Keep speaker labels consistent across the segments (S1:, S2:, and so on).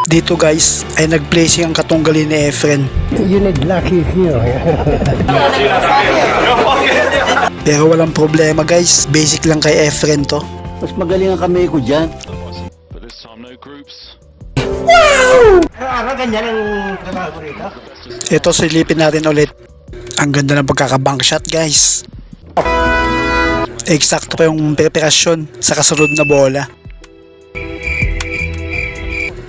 S1: Dito guys, ay nag-placing ang katunggali ni Efren.
S2: You need lucky here.
S1: Pero walang problema guys, basic lang kay Efren to.
S3: Mas magaling ang kamay ko dyan.
S4: But this time no groups.
S2: Ganyan ang trabaho ko rito.
S1: Ito silipin natin ulit. Ang ganda ng pagkakabank shot guys. Eksakto pa yung preparasyon sa kasunod na bola.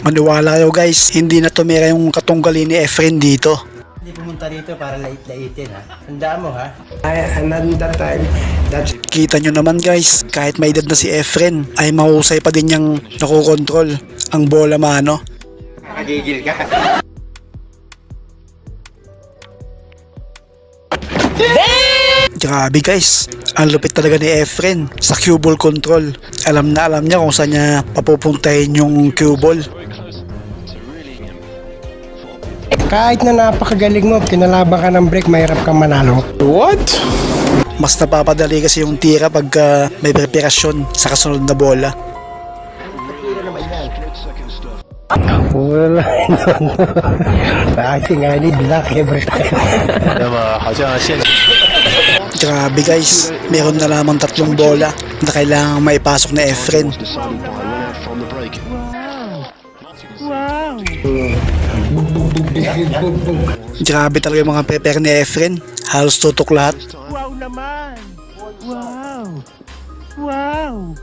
S1: Maniwala kayo guys, hindi na tumira yung katunggali ni Efren dito.
S2: Hindi pumunta rito para lait-laitin ha. Tandaan mo ha. And then that time, that's...
S1: Kita nyo naman guys, kahit may edad na si Efren, ay mahusay pa din niyang nakokontrol ang bola mano.
S2: Nakagigil ka.
S1: Grabe guys, ang lupit talaga ni Efren sa cue ball control. Alam na alam niya kung saan niya papupuntahin yung cue ball.
S2: Kahit na napakagaling mo, kinalaban ka ng break, mahirap kang manalo. What?
S1: Mas napapadali kasi yung tira pag may preparasyon sa kasunod na bola.
S2: Wala. I think I need luck every time.
S1: Grabe guys, meron na lamang 3 bola na kailangang maipasok na Efren. Grabe talaga yung mga prepare ni Efren, halos tutok lahat.
S2: Wow naman! Wow! Wow!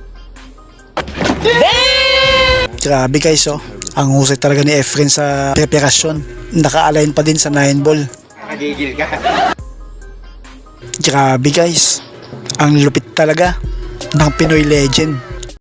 S1: Grabe guys oh, ang husay talaga ni Efren sa preparasyon. Naka-align pa din sa 9 ball.
S2: Nakagigil ka.
S1: Grabe guys, ang lupit talaga ng Pinoy legend.